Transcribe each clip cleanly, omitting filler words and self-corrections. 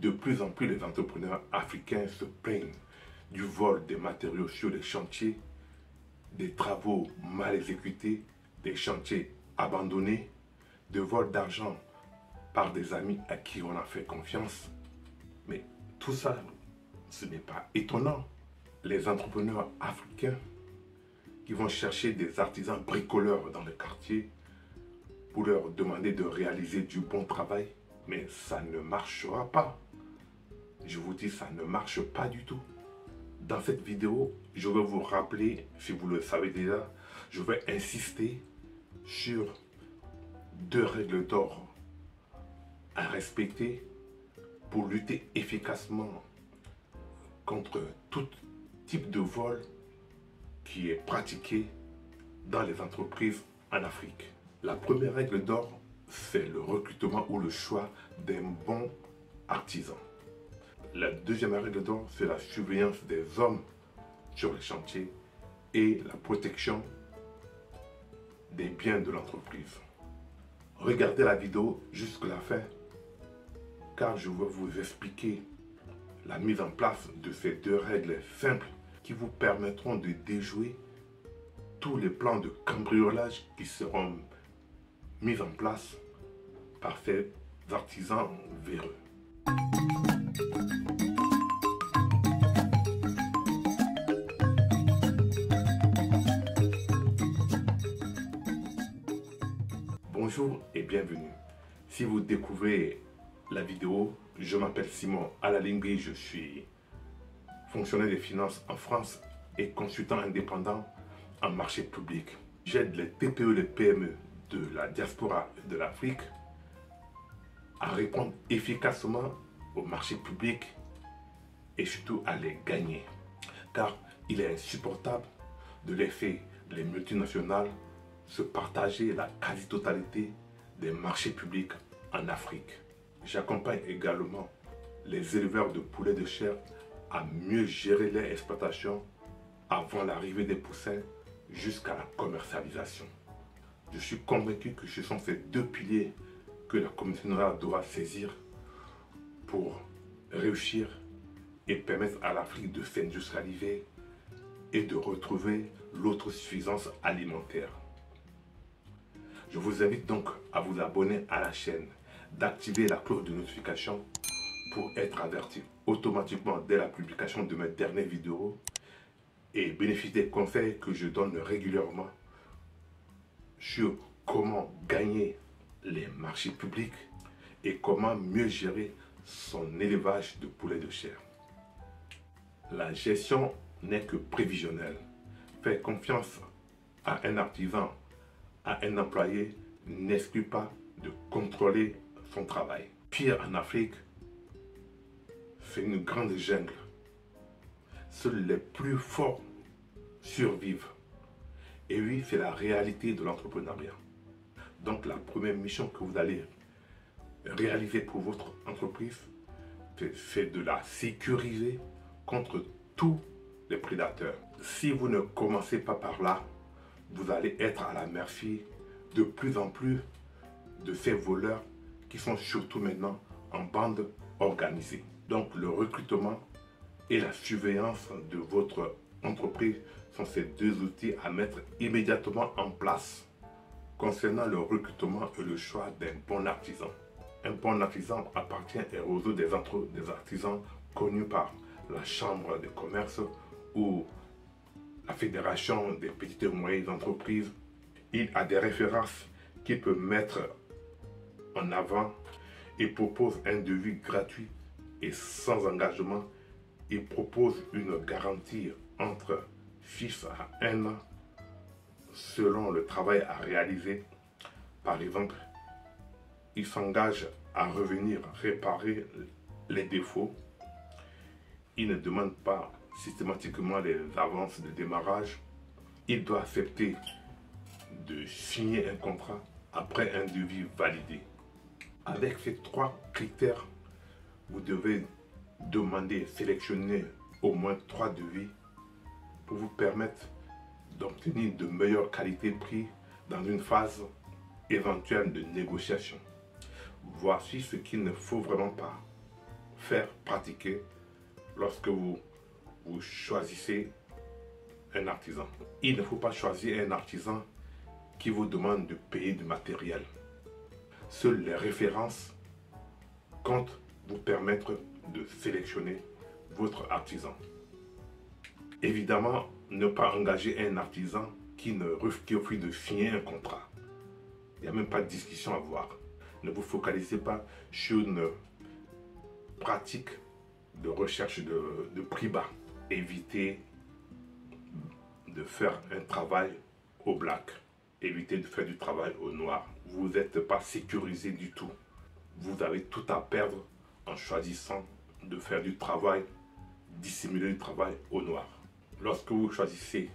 De plus en plus, les entrepreneurs africains se plaignent du vol des matériaux sur les chantiers, des travaux mal exécutés, des chantiers abandonnés, de vol d'argent par des amis à qui on a fait confiance. Mais tout ça, ce n'est pas étonnant. Les entrepreneurs africains qui vont chercher des artisans bricoleurs dans le quartier pour leur demander de réaliser du bon travail, mais ça ne marchera pas. Je vous dis, ça ne marche pas du tout. Dans cette vidéo, je vais vous rappeler, si vous le savez déjà, je vais insister sur 2 règles d'or à respecter pour lutter efficacement contre tout type de vol qui est pratiqué dans les entreprises en Afrique. La première règle d'or, c'est le recrutement ou le choix d'un bon artisan. La deuxième règle d'or, c'est la surveillance des hommes sur les chantiers et la protection des biens de l'entreprise. Regardez la vidéo jusqu'à la fin, car je vais vous expliquer la mise en place de ces 2 règles simples qui vous permettront de déjouer tous les plans de cambriolage qui seront mis en place par ces artisans véreux. Bonjour et bienvenue. Si vous découvrez la vidéo, je m'appelle Simon Alalingui, je suis fonctionnaire des finances en France et consultant indépendant en marché public. J'aide les TPE et les PME de la diaspora et de l'Afrique à répondre efficacement au marché public et surtout à les gagner. Car il est insupportable de laisser les multinationales se partager la quasi-totalité des marchés publics en Afrique. J'accompagne également les éleveurs de poulets de chair à mieux gérer leur exploitation avant l'arrivée des poussins jusqu'à la commercialisation. Je suis convaincu que ce sont ces 2 piliers que la communauté noire doit saisir pour réussir et permettre à l'Afrique de s'industrialiser et de retrouver l'autosuffisance alimentaire. Je vous invite donc à vous abonner à la chaîne, d'activer la cloche de notification pour être averti automatiquement dès la publication de mes dernières vidéos et bénéficier des conseils que je donne régulièrement sur comment gagner les marchés publics et comment mieux gérer son élevage de poulets de chair. La gestion n'est que prévisionnelle. Faire confiance à un artisan, à un employé, n'exclut pas de contrôler son travail. Pire, en Afrique, c'est une grande jungle. Seuls les plus forts survivent. Et oui, c'est la réalité de l'entrepreneuriat. Donc la première mission que vous allez réaliser pour votre entreprise, c'est de la sécuriser contre tous les prédateurs. Si vous ne commencez pas par là, vous allez être à la merci de plus en plus de ces voleurs qui sont surtout maintenant en bande organisée. Donc le recrutement et la surveillance de votre entreprise sont ces 2 outils à mettre immédiatement en place. Concernant le recrutement et le choix d'un bon artisan. Un bon artisan appartient au réseau des artisans connus par la Chambre de commerce ou la Fédération des petites et moyennes entreprises. Il a des références qu'il peut mettre en avant et propose un devis gratuit et sans engagement. Il propose une garantie entre 6 à 1 an selon le travail à réaliser. Par exemple, il s'engage à revenir réparer les défauts. Il ne demande pas systématiquement les avances de démarrage. Il doit accepter de signer un contrat après un devis validé. Avec ces 3 critères, vous devez demander, sélectionner au moins 3 devis pour vous permettre d'obtenir de meilleures qualités-prix dans une phase éventuelle de négociation. Voici ce qu'il ne faut vraiment pas faire pratiquer lorsque vous choisissez un artisan. Il ne faut pas choisir un artisan qui vous demande de payer du matériel. Seules les références comptent vous permettre de sélectionner votre artisan. Évidemment, ne pas engager un artisan qui refuse de signer un contrat. Il n'y a même pas de discussion à avoir. Ne vous focalisez pas sur une pratique de recherche de prix bas. Évitez de faire un travail au black. Évitez de faire du travail au noir. Vous n'êtes pas sécurisé du tout. Vous avez tout à perdre en choisissant de faire du travail, dissimuler du travail au noir. Lorsque vous choisissez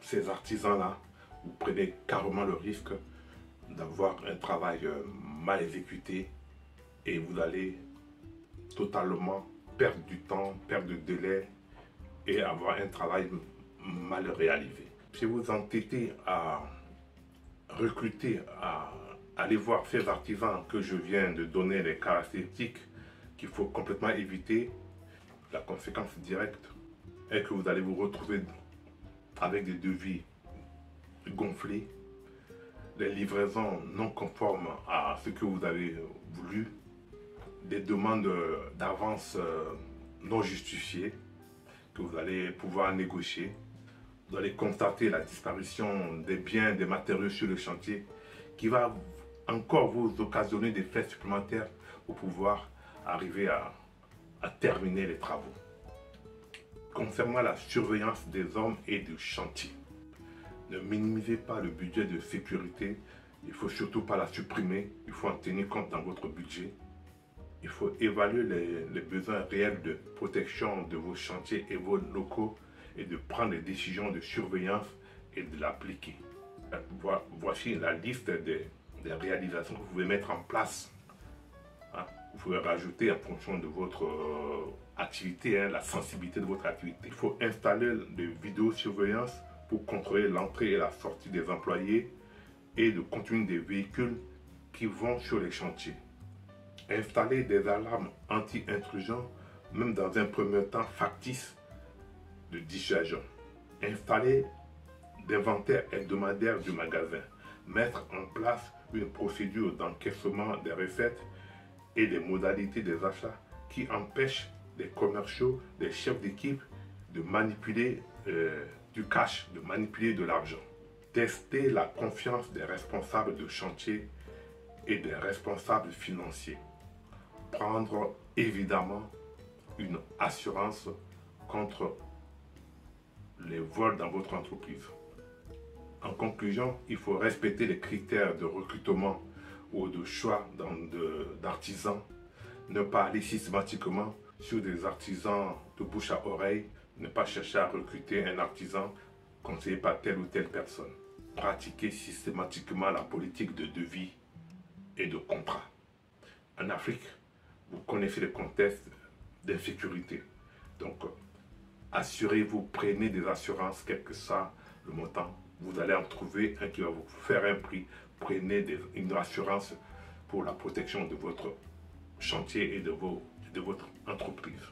ces artisans-là, vous prenez carrément le risque d'avoir un travail mal exécuté et vous allez totalement perdre du temps, perdre du délai et avoir un travail mal réalisé. Si vous entêtez à recruter, à aller voir ces artisans que je viens de donner les caractéristiques qu'il faut complètement éviter, la conséquence directe est que vous allez vous retrouver avec des devis gonflés, des livraisons non conformes à ce que vous avez voulu, des demandes d'avance non justifiées que vous allez pouvoir négocier. Vous allez constater la disparition des biens, des matériaux sur le chantier qui va encore vous occasionner des frais supplémentaires pour pouvoir arriver à terminer les travaux. Concernant la surveillance des hommes et du chantier, ne minimisez pas le budget de sécurité. Il ne faut surtout pas la supprimer. Il faut en tenir compte dans votre budget. Il faut évaluer les besoins réels de protection de vos chantiers et vos locaux et de prendre des décisions de surveillance et de l'appliquer. Voici la liste des réalisations que vous pouvez mettre en place. Vous pouvez rajouter en fonction de votre activité, la sensibilité de votre activité. Il faut installer des vidéosurveillance pour contrôler l'entrée et la sortie des employés et de continuer des véhicules qui vont sur les chantiers. Installer des alarmes anti-intrusion, même dans un premier temps factice de dissuasion. Installer d'inventaire hebdomadaire du magasin. Mettre en place une procédure d'encaissement des recettes et des modalités des achats qui empêchent des commerciaux, des chefs d'équipe de manipuler du cash, de manipuler de l'argent. Tester la confiance des responsables de chantier et des responsables financiers. Prendre évidemment une assurance contre les vols dans votre entreprise. En conclusion, il faut respecter les critères de recrutement ou de choix d'artisans. Ne pas aller systématiquement sur des artisans de bouche à oreille. Ne pas chercher à recruter un artisan conseillé par telle ou telle personne. Pratiquer systématiquement la politique de devis et de contrat. En Afrique, vous connaissez le contexte d'insécurité. Donc, assurez-vous, prenez des assurances, quel que soit le montant. Vous allez en trouver un qui va vous faire un prix. Prenez une assurance pour la protection de votre chantier et de votre entreprise.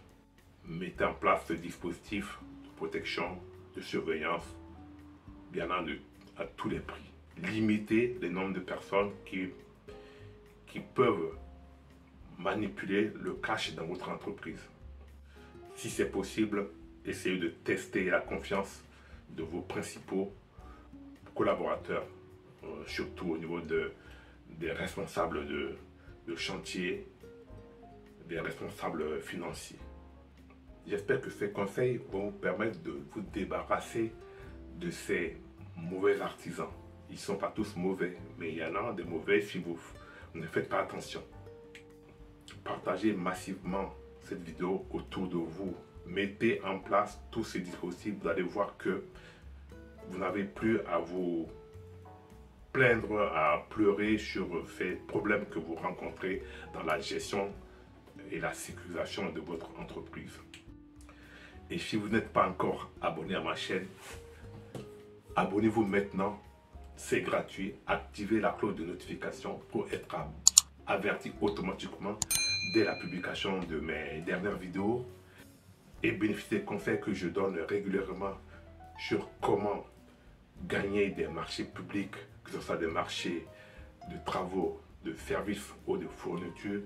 Mettez en place ce dispositif de protection, de surveillance, bien à tous les prix. Limitez le nombre de personnes qui peuvent manipuler le cash dans votre entreprise. Si c'est possible, essayez de tester la confiance de vos principaux collaborateurs, surtout au niveau des responsables de chantier, des responsables financiers. J'espère que ces conseils vont vous permettre de vous débarrasser de ces mauvais artisans. Ils ne sont pas tous mauvais, mais il y en a des mauvais si vous ne faites pas attention. Partagez massivement cette vidéo autour de vous. Mettez en place tous ces dispositifs. Vous allez voir que vous n'avez plus à vous plaindre, à pleurer sur ces problèmes que vous rencontrez dans la gestion et la sécurisation de votre entreprise. Et si vous n'êtes pas encore abonné à ma chaîne, abonnez-vous maintenant, c'est gratuit. Activez la cloche de notification pour être averti automatiquement dès la publication de mes dernières vidéos et bénéficier des conseils que je donne régulièrement sur comment gagner des marchés publics, que ce soit des marchés de travaux, de services ou de fournitures,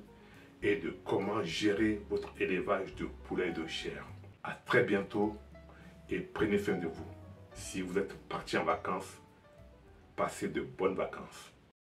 et de comment gérer votre élevage de poulets et de chair. À très bientôt et prenez soin de vous. Si vous êtes parti en vacances, passez de bonnes vacances.